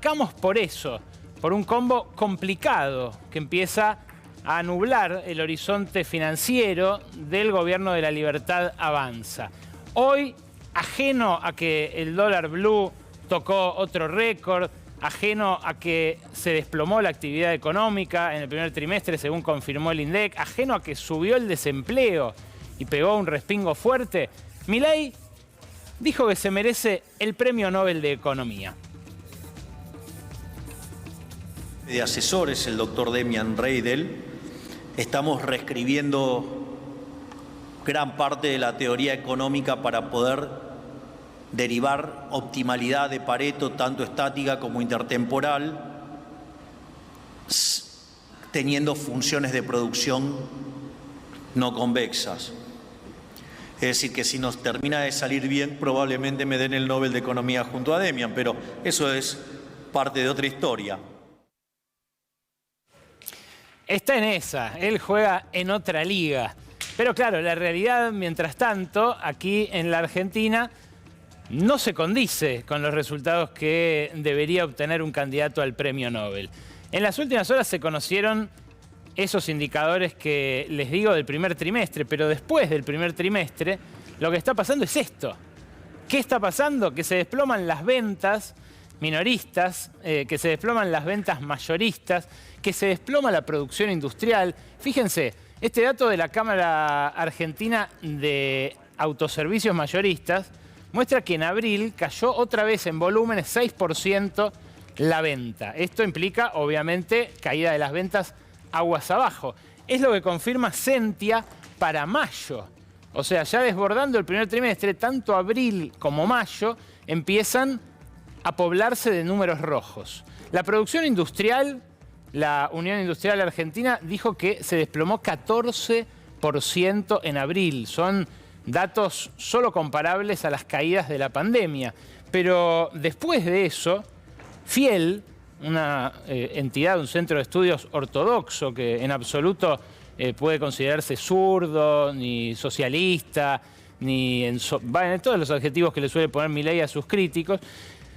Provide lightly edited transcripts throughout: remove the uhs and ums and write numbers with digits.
Arrancamos por eso, por un combo complicado que empieza a nublar el horizonte financiero del gobierno de la Libertad Avanza. Hoy, ajeno a que el dólar blue tocó otro récord, ajeno a que se desplomó la actividad económica en el primer trimestre, según confirmó el INDEC, ajeno a que subió el desempleo y pegó un respingo fuerte, Milei dijo que se merece el Premio Nobel de Economía. De asesores, el doctor Demian Reidel, estamos reescribiendo gran parte de la teoría económica para poder derivar optimalidad de Pareto, tanto estática como intertemporal, teniendo funciones de producción no convexas. Es decir, que si nos termina de salir bien, probablemente me den el Nobel de Economía junto a Demian, pero eso es parte de otra historia. Está en esa, él juega en otra liga. Pero claro, la realidad, mientras tanto, aquí en la Argentina, no se condice con los resultados que debería obtener un candidato al Premio Nobel. En las últimas horas se conocieron esos indicadores que les digo del primer trimestre, pero después del primer trimestre, lo que está pasando es esto. ¿Qué está pasando? Que se desploman las ventas minoristas, que se desploman las ventas mayoristas, que se desploma la producción industrial. Fíjense, este dato de la Cámara Argentina de Autoservicios Mayoristas muestra que en abril cayó otra vez en volúmenes 6% la venta. Esto implica, obviamente, caída de las ventas aguas abajo. Es lo que confirma Sentia para mayo. O sea, ya desbordando el primer trimestre, tanto abril como mayo empiezan a poblarse de números rojos. La producción industrial, la Unión Industrial Argentina, dijo que se desplomó 14% en abril. Son datos solo comparables a las caídas de la pandemia. Pero después de eso, Fiel, una entidad, un centro de estudios ortodoxo que en absoluto puede considerarse zurdo, ni socialista, ni en todos los adjetivos que le suele poner Milei a sus críticos,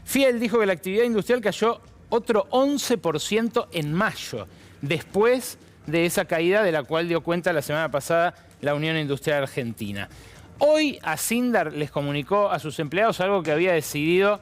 Fiel dijo que la actividad industrial cayó otro 11% en mayo, después de esa caída de la cual dio cuenta la semana pasada la Unión Industrial Argentina. Hoy Asindar les comunicó a sus empleados algo que había decidido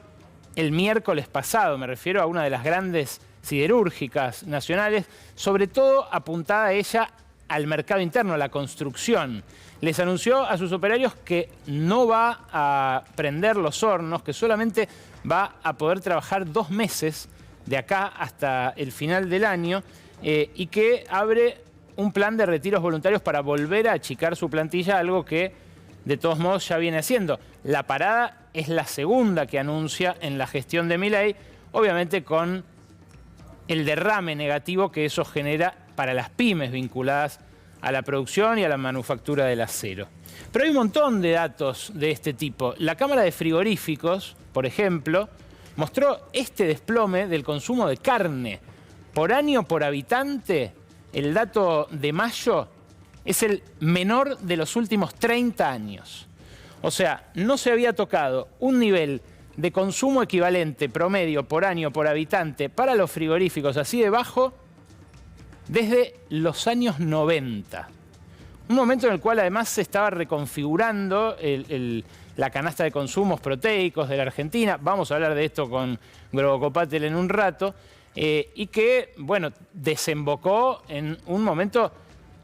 el miércoles pasado. Me refiero a una de las grandes siderúrgicas nacionales, sobre todo apuntada ella al mercado interno, a la construcción. Les anunció a sus operarios que no va a prender los hornos, que solamente va a poder trabajar 2 meses de acá hasta el final del año y que abre un plan de retiros voluntarios para volver a achicar su plantilla, algo que de todos modos ya viene haciendo. La parada es la segunda que anuncia en la gestión de Milei, obviamente con el derrame negativo que eso genera para las pymes vinculadas a la producción y a la manufactura del acero. Pero hay un montón de datos de este tipo. La Cámara de Frigoríficos, por ejemplo, mostró este desplome del consumo de carne. Por año, por habitante, el dato de mayo es el menor de los últimos 30 años. O sea, no se había tocado un nivel de consumo equivalente promedio por año, por habitante, para los frigoríficos así de bajo desde los años 90. Un momento en el cual además se estaba reconfigurando la canasta de consumos proteicos de la Argentina. Vamos a hablar de esto con Grobocopatel en un rato. Y que, bueno, desembocó en un momento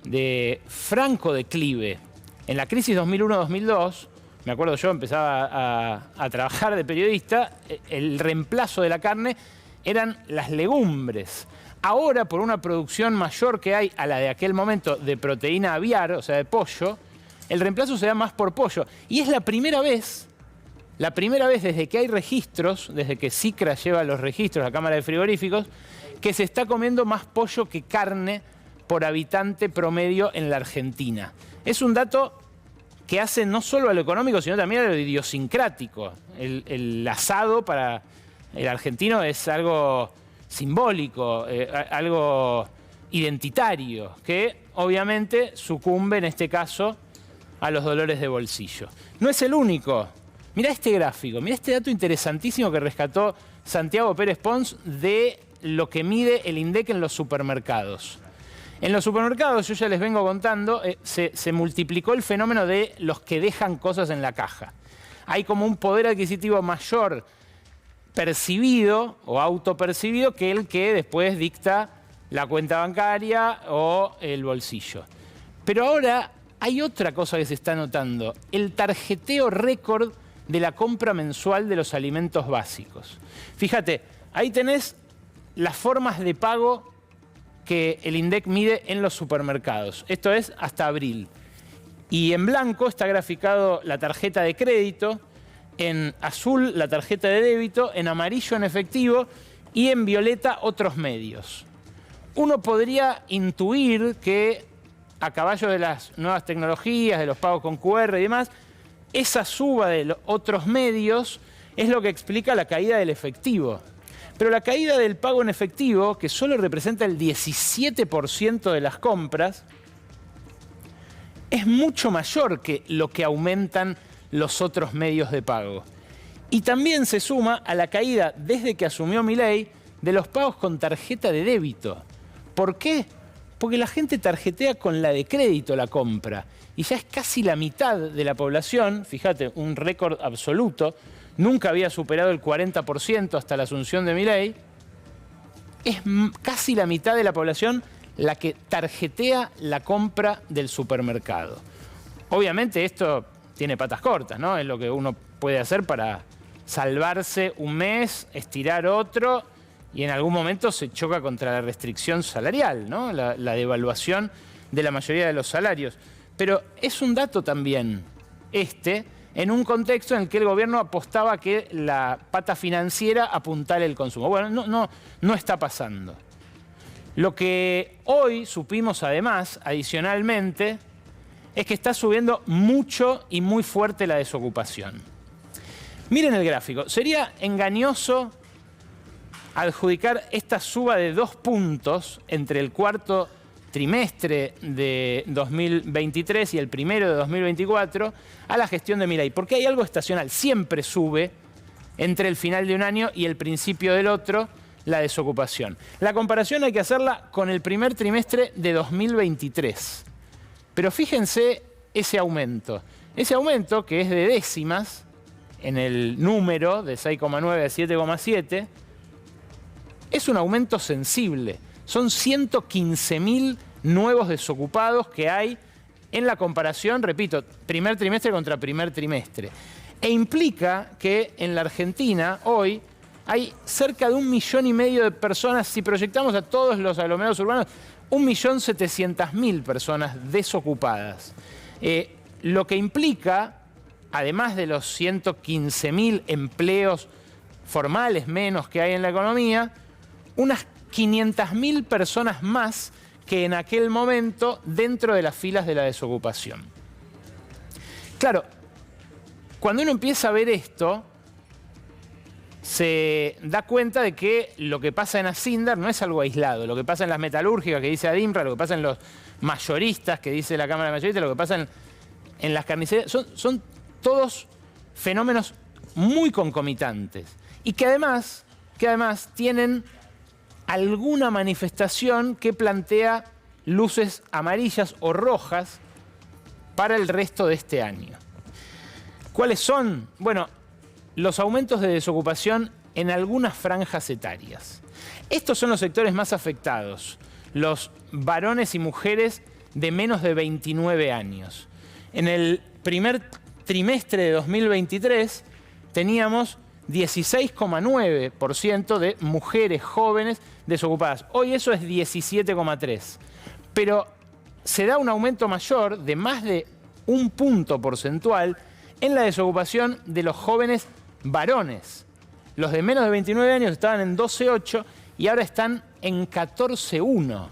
de franco declive. En la crisis 2001-2002, me acuerdo yo empezaba a trabajar de periodista, el reemplazo de la carne eran las legumbres. Ahora, por una producción mayor que hay a la de aquel momento de proteína aviar, o sea, de pollo, el reemplazo se da más por pollo. Y es la primera vez desde que hay registros, desde que SICRA lleva los registros a la Cámara de Frigoríficos, que se está comiendo más pollo que carne por habitante promedio en la Argentina. Es un dato que hace no solo a lo económico, sino también a lo idiosincrático. El asado para el argentino es algo simbólico, algo identitario, que obviamente sucumbe en este caso a los dolores de bolsillo. No es el único. Mirá este gráfico, mirá este dato interesantísimo que rescató Santiago Pérez Pons de lo que mide el INDEC en los supermercados. En los supermercados, yo ya les vengo contando, se multiplicó el fenómeno de los que dejan cosas en la caja. Hay como un poder adquisitivo mayor percibido o autopercibido que el que después dicta la cuenta bancaria o el bolsillo. Pero ahora hay otra cosa que se está notando, el tarjeteo récord de la compra mensual de los alimentos básicos. Fíjate, ahí tenés las formas de pago que el INDEC mide en los supermercados. Esto es hasta abril. Y en blanco está graficado la tarjeta de crédito, en azul la tarjeta de débito, en amarillo en efectivo y en violeta otros medios. Uno podría intuir que a caballo de las nuevas tecnologías, de los pagos con QR y demás, esa suba de los otros medios es lo que explica la caída del efectivo. Pero la caída del pago en efectivo, que solo representa el 17% de las compras, es mucho mayor que lo que aumentan los otros medios de pago. Y también se suma a la caída, desde que asumió Milei, de los pagos con tarjeta de débito. ¿Por qué? Porque la gente tarjetea con la de crédito la compra. Y ya es casi la mitad de la población, fíjate, un récord absoluto, nunca había superado el 40% hasta la asunción de Milei, es casi la mitad de la población la que tarjetea la compra del supermercado. Obviamente esto tiene patas cortas, ¿no? Es lo que uno puede hacer para salvarse un mes, estirar otro, y en algún momento se choca contra la restricción salarial, ¿no? La devaluación de la mayoría de los salarios. Pero es un dato también en un contexto en el que el gobierno apostaba a que la pata financiera apuntara el consumo. Bueno, no está pasando. Lo que hoy supimos además, adicionalmente, es que está subiendo mucho y muy fuerte la desocupación. Miren el gráfico. Sería engañoso adjudicar esta suba de 2 puntos entre el cuarto trimestre de 2023 y el primero de 2024 a la gestión de Milei, porque hay algo estacional. Siempre sube entre el final de un año y el principio del otro la desocupación. La comparación hay que hacerla con el primer trimestre de 2023. Pero fíjense ese aumento. Ese aumento, que es de décimas, en el número de 6,9 a 7,7, es un aumento sensible. Son 115.000 nuevos desocupados que hay en la comparación, repito, primer trimestre contra primer trimestre. E implica que en la Argentina hoy hay cerca de 1,5 millones de personas, si proyectamos a todos los aglomerados urbanos, 1.700.000 personas desocupadas. Lo que implica, además de los 115.000 empleos formales menos que hay en la economía, unas 500.000 personas más que en aquel momento dentro de las filas de la desocupación. Claro, cuando uno empieza a ver esto, se da cuenta de que lo que pasa en Asindar no es algo aislado. Lo que pasa en las metalúrgicas, que dice Adinra, lo que pasa en los mayoristas, que dice la Cámara de Mayoristas, lo que pasa en las carnicerías, son todos fenómenos muy concomitantes y que además tienen alguna manifestación que plantea luces amarillas o rojas para el resto de este año. ¿Cuáles son? Bueno, los aumentos de desocupación en algunas franjas etarias. Estos son los sectores más afectados, los varones y mujeres de menos de 29 años. En el primer trimestre de 2023 teníamos 16,9% de mujeres jóvenes desocupadas. Hoy eso es 17,3%. Pero se da un aumento mayor de más de 1 punto porcentual en la desocupación de los jóvenes varones. Los de menos de 29 años estaban en 12,8 y ahora están en 14,1.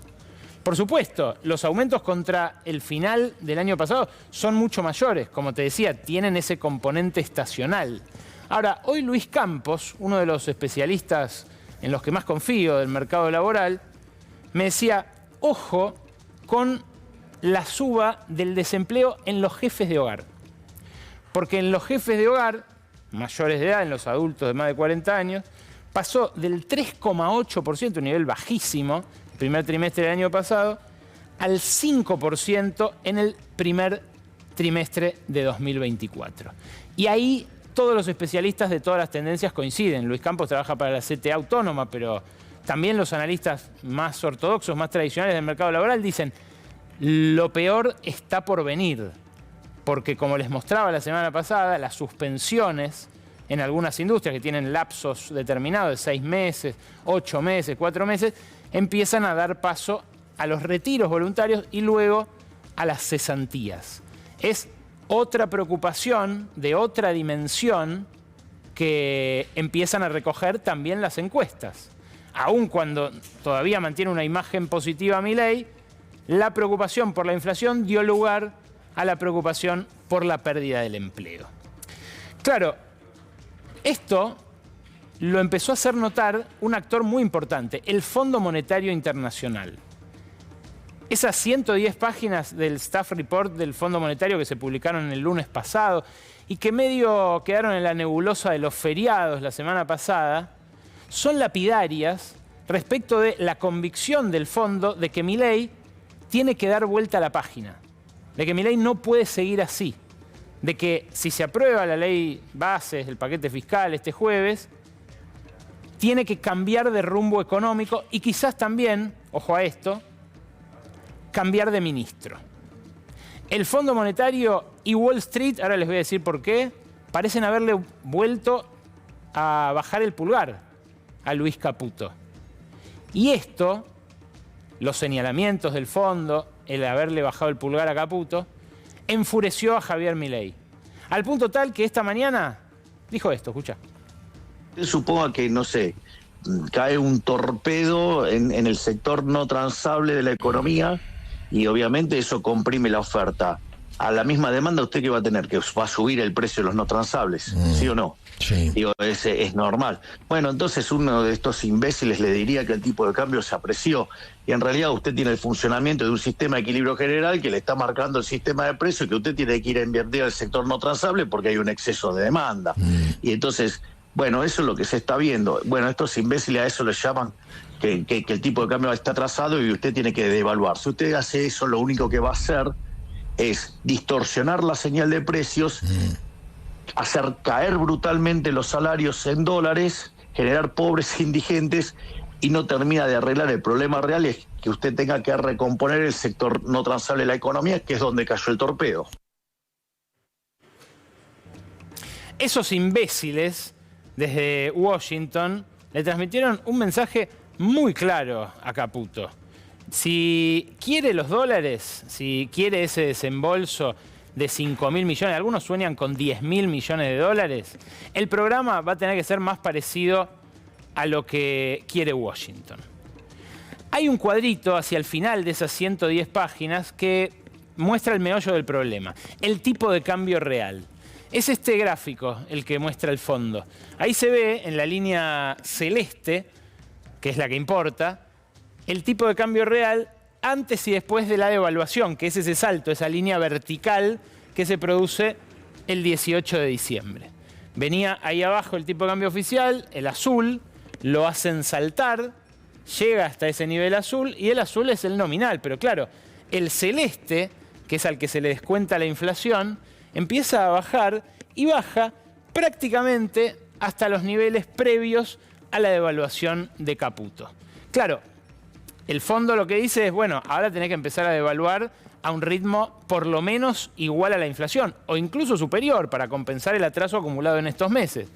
Por supuesto, los aumentos contra el final del año pasado son mucho mayores. Como te decía, tienen ese componente estacional. Ahora, hoy Luis Campos, uno de los especialistas en los que más confío del mercado laboral, me decía, ojo con la suba del desempleo en los jefes de hogar. Porque en los jefes de hogar, mayores de edad, en los adultos de más de 40 años, pasó del 3,8%, un nivel bajísimo, el primer trimestre del año pasado, al 5% en el primer trimestre de 2024. Y ahí todos los especialistas de todas las tendencias coinciden. Luis Campos trabaja para la CTA Autónoma, pero también los analistas más ortodoxos, más tradicionales del mercado laboral dicen lo peor está por venir. Porque como les mostraba la semana pasada, las suspensiones en algunas industrias que tienen lapsos determinados de 6 meses, 8 meses, 4 meses, empiezan a dar paso a los retiros voluntarios y luego a las cesantías. Es otra preocupación de otra dimensión que empiezan a recoger también las encuestas. Aun cuando todavía mantiene una imagen positiva Milei, la preocupación por la inflación dio lugar a la preocupación por la pérdida del empleo. Claro, esto lo empezó a hacer notar un actor muy importante, el Fondo Monetario Internacional. Esas 110 páginas del Staff Report del Fondo Monetario que se publicaron el lunes pasado y que medio quedaron en la nebulosa de los feriados la semana pasada, son lapidarias respecto de la convicción del fondo de que Milei tiene que dar vuelta a la página, de que Milei no puede seguir así, de que si se aprueba la ley bases, el paquete fiscal este jueves, tiene que cambiar de rumbo económico y quizás también, ojo a esto, cambiar de ministro. El Fondo Monetario y Wall Street, ahora les voy a decir por qué, parecen haberle vuelto a bajar el pulgar a Luis Caputo. Y esto, los señalamientos del fondo, el haberle bajado el pulgar a Caputo, enfureció a Javier Milei. Al punto tal que esta mañana dijo esto, escucha. Suponga que, no sé, cae un torpedo en el sector no transable de la economía y obviamente eso comprime la oferta. A la misma demanda, ¿usted qué va a tener? Que va a subir el precio de los no transables, ¿sí o no? Sí. Digo, es normal. Bueno, entonces uno de estos imbéciles le diría que el tipo de cambio se apreció y en realidad usted tiene el funcionamiento de un sistema de equilibrio general que le está marcando el sistema de precios, que usted tiene que ir a invertir al sector no transable porque hay un exceso de demanda. Y entonces, bueno, eso es lo que se está viendo. Bueno, estos imbéciles a eso les llaman que el tipo de cambio está atrasado y usted tiene que devaluar. Si usted hace eso, lo único que va a hacer es distorsionar la señal de precios, hacer caer brutalmente los salarios en dólares, generar pobres e indigentes y no termina de arreglar el problema real, es que usted tenga que recomponer el sector no transable de la economía, que es donde cayó el torpedo. Esos imbéciles desde Washington le transmitieron un mensaje muy claro a Caputo. Si quiere los dólares, si quiere ese desembolso de 5.000 millones, algunos sueñan con 10.000 millones de dólares, el programa va a tener que ser más parecido a lo que quiere Washington. Hay un cuadrito hacia el final de esas 110 páginas que muestra el meollo del problema, el tipo de cambio real. Es este gráfico el que muestra el fondo. Ahí se ve en la línea celeste, que es la que importa, el tipo de cambio real antes y después de la devaluación, que es ese salto, esa línea vertical que se produce el 18 de diciembre. Venía ahí abajo el tipo de cambio oficial, el azul, lo hacen saltar, llega hasta ese nivel azul y el azul es el nominal. Pero claro, el celeste, que es al que se le descuenta la inflación, empieza a bajar y baja prácticamente hasta los niveles previos a la devaluación de Caputo. Claro, el fondo lo que dice es, bueno, ahora tenés que empezar a devaluar a un ritmo por lo menos igual a la inflación o incluso superior para compensar el atraso acumulado en estos meses.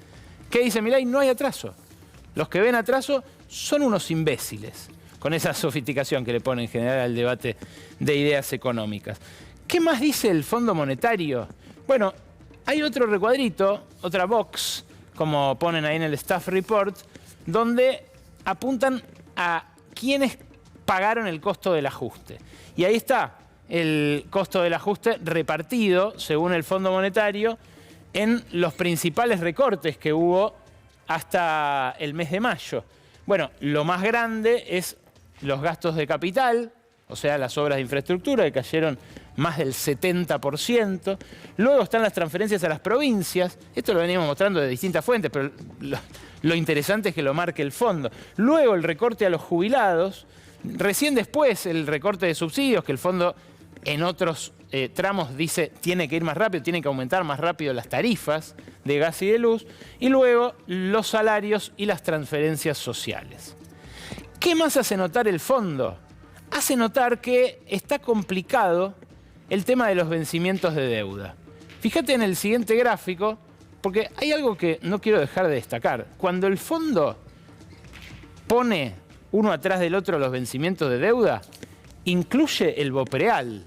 ¿Qué dice Milei? No hay atraso. Los que ven atraso son unos imbéciles, con esa sofisticación que le pone en general al debate de ideas económicas. ¿Qué más dice el Fondo Monetario? Bueno, hay otro recuadrito, otra box, como ponen ahí en el Staff Report, donde apuntan a quiénes pagaron el costo del ajuste. Y ahí está el costo del ajuste repartido, según el Fondo Monetario, en los principales recortes que hubo hasta el mes de mayo. Bueno, lo más grande es los gastos de capital, o sea, las obras de infraestructura que cayeron más del 70%. Luego están las transferencias a las provincias. Esto lo venimos mostrando de distintas fuentes, pero lo interesante es que lo marque el fondo. Luego el recorte a los jubilados. Recién después el recorte de subsidios, que el fondo en otros tramos dice tiene que ir más rápido, tiene que aumentar más rápido las tarifas de gas y de luz. Y luego los salarios y las transferencias sociales. ¿Qué más hace notar el fondo? Hace notar que está complicado el tema de los vencimientos de deuda. Fíjate en el siguiente gráfico, porque hay algo que no quiero dejar de destacar. Cuando el fondo pone uno atrás del otro los vencimientos de deuda, incluye el BOPREAL,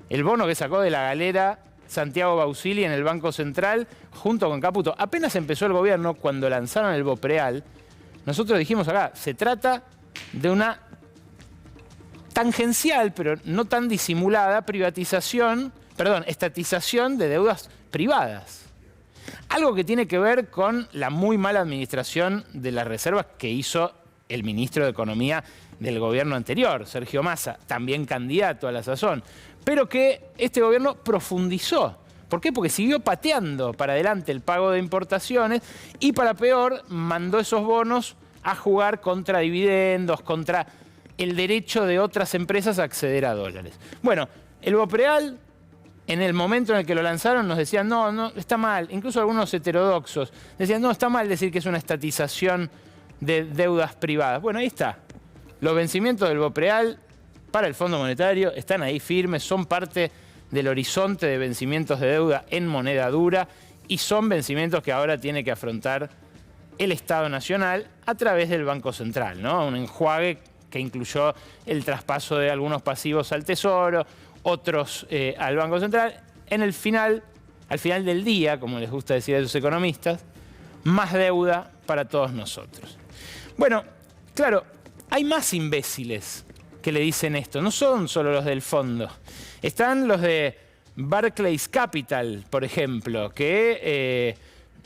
el bono que sacó de la galera Santiago Bausili en el Banco Central junto con Caputo. Apenas empezó el gobierno, cuando lanzaron el BOPREAL, nosotros dijimos acá, se trata de una tangencial, pero no tan disimulada, estatización de deudas privadas. Algo que tiene que ver con la muy mala administración de las reservas que hizo el ministro de Economía del gobierno anterior, Sergio Massa, también candidato a la sazón, pero que este gobierno profundizó. ¿Por qué? Porque siguió pateando para adelante el pago de importaciones y, para peor, mandó esos bonos a jugar contra dividendos, contra el derecho de otras empresas a acceder a dólares. Bueno, el BOPREAL, en el momento en el que lo lanzaron, nos decían, no, está mal. Incluso algunos heterodoxos decían, no, está mal decir que es una estatización de deudas privadas. Bueno, ahí está. Los vencimientos del BOPREAL para el Fondo Monetario están ahí firmes, son parte del horizonte de vencimientos de deuda en moneda dura y son vencimientos que ahora tiene que afrontar el Estado Nacional a través del Banco Central, ¿no? Un enjuague que incluyó el traspaso de algunos pasivos al Tesoro, otros al Banco Central. Al final del día, como les gusta decir a sus economistas, más deuda para todos nosotros. Bueno, claro, hay más imbéciles que le dicen esto. No son solo los del fondo. Están los de Barclays Capital, por ejemplo, que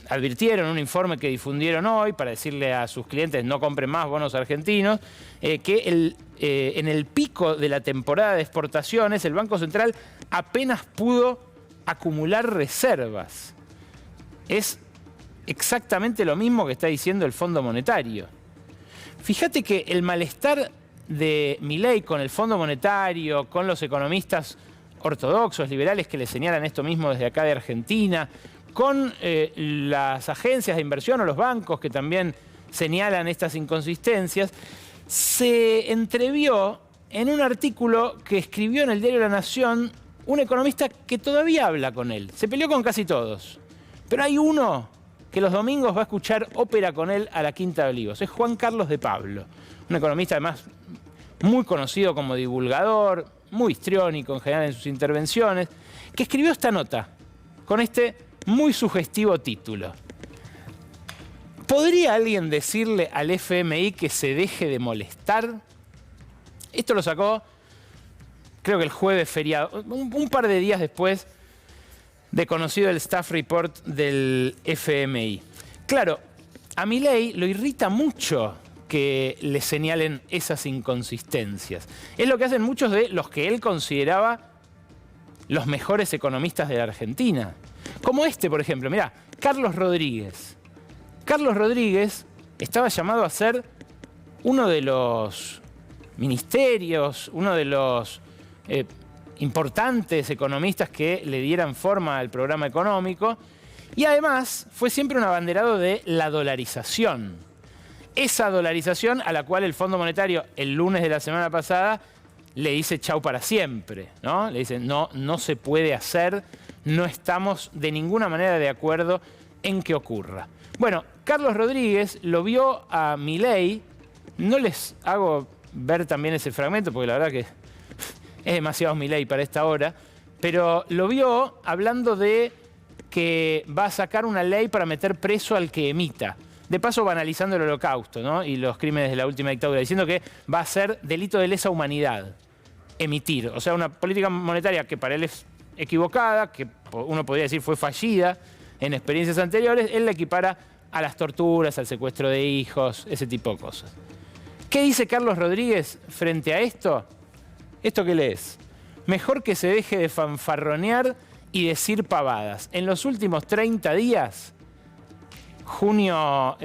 advirtieron en un informe que difundieron hoy para decirle a sus clientes no compren más bonos argentinos, que en el pico de la temporada de exportaciones el Banco Central apenas pudo acumular reservas. Es exactamente lo mismo que está diciendo el Fondo Monetario. Fíjate que el malestar de Milei con el Fondo Monetario, con los economistas ortodoxos, liberales que le señalan esto mismo desde acá de Argentina, con las agencias de inversión o los bancos que también señalan estas inconsistencias, se entrevió en un artículo que escribió en el diario La Nación un economista que todavía habla con él. Se peleó con casi todos, pero hay uno que los domingos va a escuchar ópera con él a la Quinta de Olivos. Es Juan Carlos de Pablo, un economista además muy conocido como divulgador, muy histriónico en general en sus intervenciones, que escribió esta nota con este muy sugestivo título. ¿Podría alguien decirle al FMI que se deje de molestar? Esto lo sacó, creo que el jueves feriado, un par de días después de conocido el staff report del FMI. Claro, a Milei lo irrita mucho que le señalen esas inconsistencias. Es lo que hacen muchos de los que él consideraba los mejores economistas de la Argentina. Como este, por ejemplo, mirá, Carlos Rodríguez. Carlos Rodríguez estaba llamado a ser uno de los ministerios, uno de los importantes economistas que le dieran forma al programa económico y además fue siempre un abanderado de la dolarización. Esa dolarización a la cual el Fondo Monetario el lunes de la semana pasada le dice chau para siempre, ¿no? Le dice no se puede hacer, no estamos de ninguna manera de acuerdo en que ocurra. Bueno, Carlos Rodríguez lo vio a Milei, no les hago ver también ese fragmento porque la verdad que es demasiado Milei para esta hora, pero lo vio hablando de que va a sacar una ley para meter preso al que emita. De paso banalizando el Holocausto, ¿no? Y los crímenes de la última dictadura, diciendo que va a ser delito de lesa humanidad emitir. O sea, una política monetaria que para él es equivocada, que uno podría decir fue fallida en experiencias anteriores, él la equipara a las torturas, al secuestro de hijos, ese tipo de cosas. ¿Qué dice Carlos Rodríguez frente a esto? ¿Esto qué lees? mejor que se deje de fanfarronear y decir pavadas. En los últimos 30 días, junio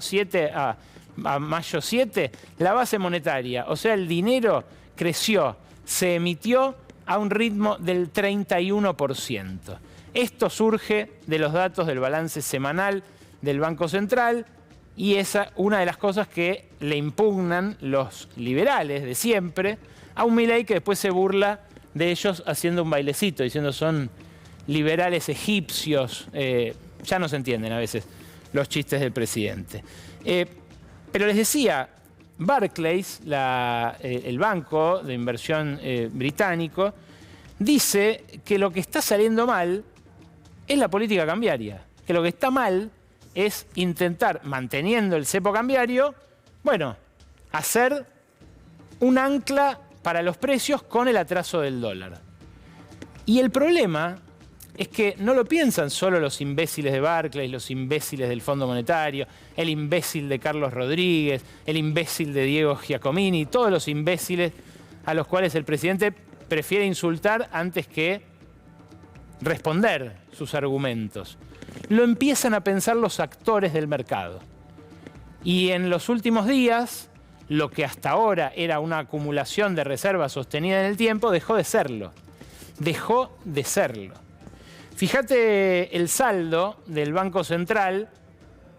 7 a mayo 7, la base monetaria, o sea, el dinero creció, se emitió a un ritmo del 31%. Esto surge de los datos del balance semanal del Banco Central y esa una de las cosas que le impugnan los liberales de siempre a un Milei que después se burla de ellos haciendo un bailecito, diciendo son liberales egipcios. Ya no se entienden a veces los chistes del presidente. Pero les decía, Barclays, el banco de inversión británico, dice que lo que está saliendo mal es la política cambiaria. Que lo que está mal es intentar, manteniendo el cepo cambiario, bueno, hacer un ancla para los precios con el atraso del dólar. Y el problema es que no lo piensan solo los imbéciles de Barclays, los imbéciles del Fondo Monetario, el imbécil de Carlos Rodríguez, el imbécil de Diego Giacomini, todos los imbéciles a los cuales el presidente prefiere insultar antes que responder sus argumentos. Lo empiezan a pensar los actores del mercado. Y en los últimos días, lo que hasta ahora era una acumulación de reservas sostenida en el tiempo, dejó de serlo. Dejó de serlo. Fíjate el saldo del Banco Central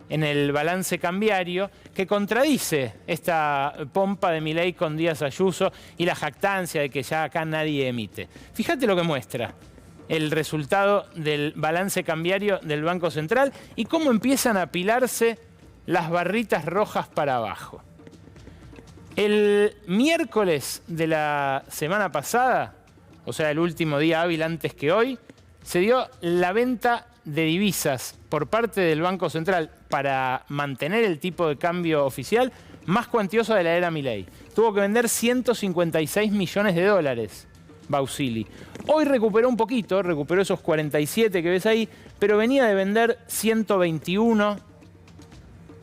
en el balance cambiario que contradice esta pompa de Milei con Díaz Ayuso y la jactancia de que ya acá nadie emite. Fíjate lo que muestra el resultado del balance cambiario del Banco Central y cómo empiezan a apilarse las barritas rojas para abajo. El miércoles de la semana pasada, o sea, el último día hábil antes que hoy, se dio la venta de divisas por parte del Banco Central para mantener el tipo de cambio oficial más cuantiosa de la era Milei. Tuvo que vender 156 millones de dólares, Bausili. Hoy recuperó un poquito, recuperó esos 47 que ves ahí, pero venía de vender 121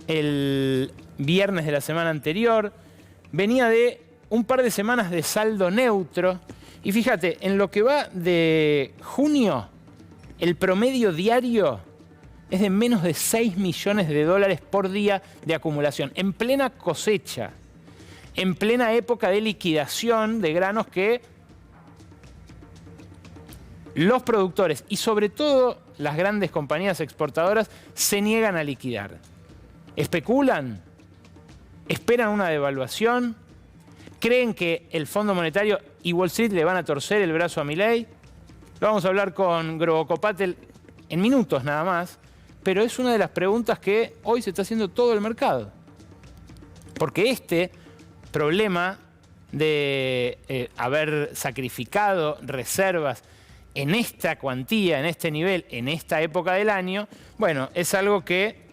el viernes de la semana anterior. Venía de un par de semanas de saldo neutro. Y fíjate, en lo que va de junio, el promedio diario es de menos de 6 millones de dólares por día de acumulación, en plena cosecha, en plena época de liquidación de granos que los productores y sobre todo las grandes compañías exportadoras se niegan a liquidar. Especulan, esperan una devaluación, creen que el Fondo Monetario y Wall Street le van a torcer el brazo a Milei. Lo vamos a hablar con Grobocopatel en minutos nada más, pero es una de las preguntas que hoy se está haciendo todo el mercado. Porque este problema de haber sacrificado reservas en esta cuantía, en este nivel, en esta época del año, bueno, es algo que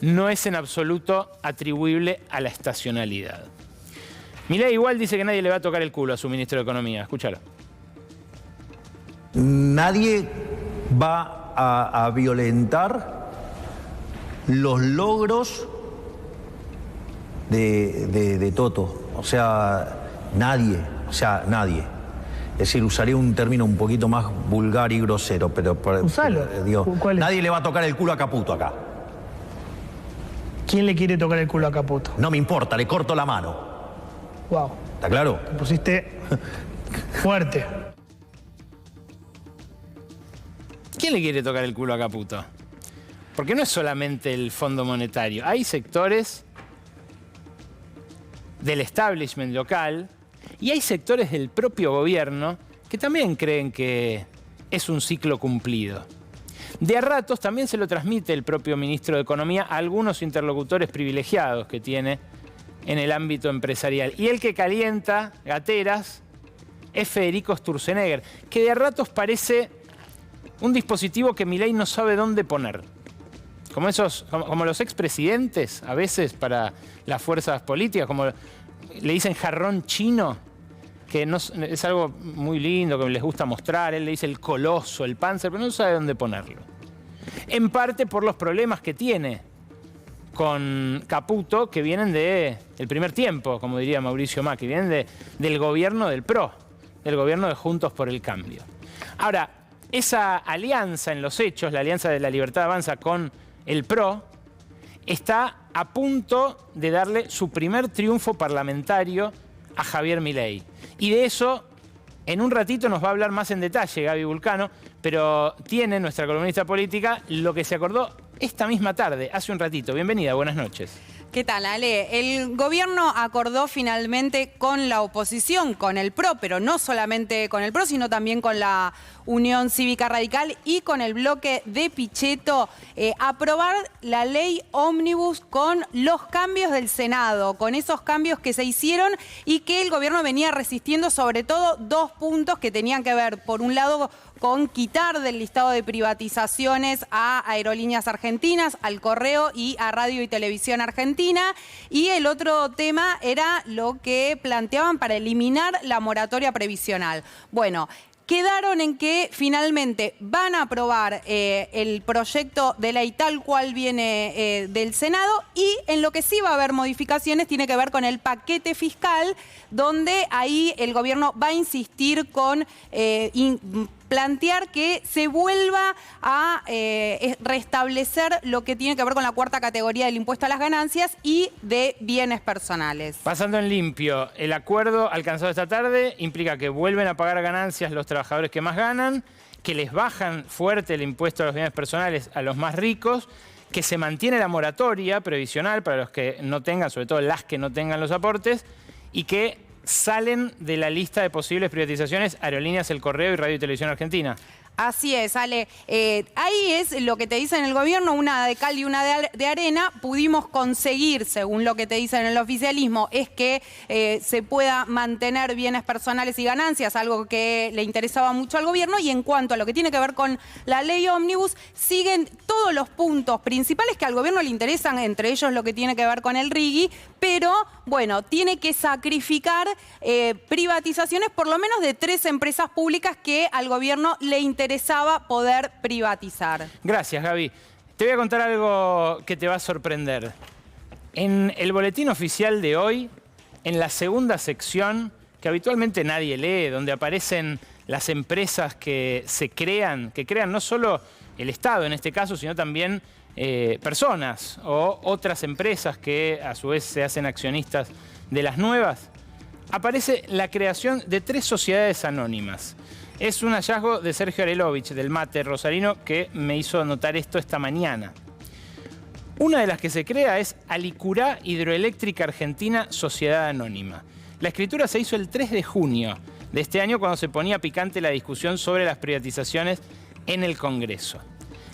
no es en absoluto atribuible a la estacionalidad. Milei igual dice que nadie le va a tocar el culo a su ministro de Economía. Escúchalo. Nadie va a violentar los logros de Toto. O sea, nadie. Es decir, usaré un término un poquito más vulgar y grosero, pero Usalo. Nadie le va a tocar el culo a Caputo acá. ¿Quién le quiere tocar el culo a Caputo? No me importa, le corto la mano. Wow. ¿Está claro? Te pusiste fuerte. ¿Quién le quiere tocar el culo a Caputo? Porque no es solamente el Fondo Monetario. Hay sectores del establishment local y hay sectores del propio gobierno que también creen que es un ciclo cumplido. De a ratos también se lo transmite el propio ministro de Economía a algunos interlocutores privilegiados que tiene en el ámbito empresarial. Y el que calienta gateras es Federico Sturzenegger, que de a ratos parece un dispositivo que Milei no sabe dónde poner. Como los expresidentes, a veces para las fuerzas políticas, como le dicen jarrón chino, que no, es algo muy lindo, que les gusta mostrar. Él le dice el coloso, el Panzer, pero no sabe dónde ponerlo. En parte por los problemas que tiene con Caputo, que vienen del primer tiempo, como diría Mauricio Macri, vienen del gobierno del PRO. del gobierno de Juntos por el Cambio. Ahora, esa alianza en los hechos, la alianza de La Libertad Avanza con el PRO, está a punto de darle su primer triunfo parlamentario a Javier Milei. Y de eso, en un ratito nos va a hablar más en detalle Gaby Vulcano, pero tiene nuestra columnista política lo que se acordó esta misma tarde, hace un ratito. Bienvenida, buenas noches. ¿Qué tal, Ale? El gobierno acordó finalmente con la oposición, con el PRO, pero no solamente con el PRO, sino también con la Unión Cívica Radical y con el bloque de Pichetto, aprobar la ley ómnibus con los cambios del Senado, con esos cambios que se hicieron y que el gobierno venía resistiendo, sobre todo dos puntos que tenían que ver, por un lado, con quitar del listado de privatizaciones a Aerolíneas Argentinas, al Correo y a Radio y Televisión Argentina. Y el otro tema era lo que planteaban para eliminar la moratoria previsional. Bueno, quedaron en que finalmente van a aprobar el proyecto de ley tal cual viene del Senado, y en lo que sí va a haber modificaciones tiene que ver con el paquete fiscal, donde ahí el gobierno va a insistir con plantear que se vuelva a restablecer lo que tiene que ver con la cuarta categoría del impuesto a las ganancias y de bienes personales. Pasando en limpio, el acuerdo alcanzado esta tarde implica que vuelven a pagar ganancias los trabajadores que más ganan, que les bajan fuerte el impuesto a los bienes personales a los más ricos, que se mantiene la moratoria previsional para los que no tengan, sobre todo las que no tengan los aportes, y que salen de la lista de posibles privatizaciones Aerolíneas, El Correo y Radio y Televisión Argentina. Así es, Ale. Ahí es lo que te dicen el gobierno, una de cal y una de arena. Pudimos conseguir, según lo que te dicen en el oficialismo, es que se pueda mantener bienes personales y ganancias, algo que le interesaba mucho al gobierno. Y en cuanto a lo que tiene que ver con la ley ómnibus, siguen todos los puntos principales que al gobierno le interesan, entre ellos lo que tiene que ver con el RIGI, pero bueno, tiene que sacrificar privatizaciones por lo menos de 3 empresas públicas que al gobierno le interesaba poder privatizar. Gracias, Gaby. Te voy a contar algo que te va a sorprender. En el boletín oficial de hoy, en la segunda sección, que habitualmente nadie lee, donde aparecen las empresas que se crean, que crean no solo el Estado en este caso, sino también personas o otras empresas que a su vez se hacen accionistas de las nuevas, aparece la creación de 3 sociedades anónimas. Es un hallazgo de Sergio Arelovich, del MATE rosarino, que me hizo notar esto esta mañana. Una de las que se crea es Alicurá Hidroeléctrica Argentina Sociedad Anónima. La escritura se hizo el 3 de junio de este año, cuando se ponía picante la discusión sobre las privatizaciones en el Congreso.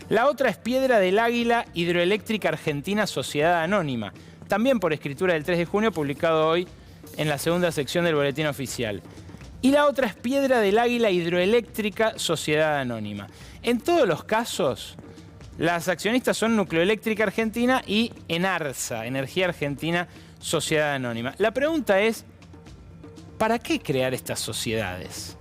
La otra es Piedra del Águila Hidroeléctrica Argentina Sociedad Anónima, también por escritura del 3 de junio, publicado hoy en la segunda sección del boletín oficial. Y la otra es Piedra del Águila Hidroeléctrica Sociedad Anónima. En todos los casos, las accionistas son Nucleoeléctrica Argentina y Enarsa, Energía Argentina Sociedad Anónima. La pregunta es, ¿para qué crear estas sociedades?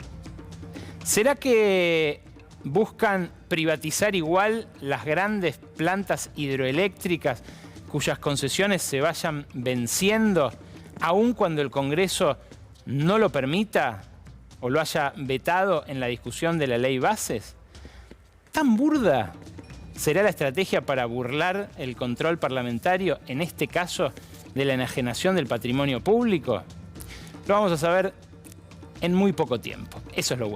¿Será que buscan privatizar igual las grandes plantas hidroeléctricas cuyas concesiones se vayan venciendo, aun cuando el Congreso no lo permita o lo haya vetado en la discusión de la ley bases? ¿Tan burda será la estrategia para burlar el control parlamentario, en este caso de la enajenación del patrimonio público? Lo vamos a saber en muy poco tiempo. Eso es lo bueno.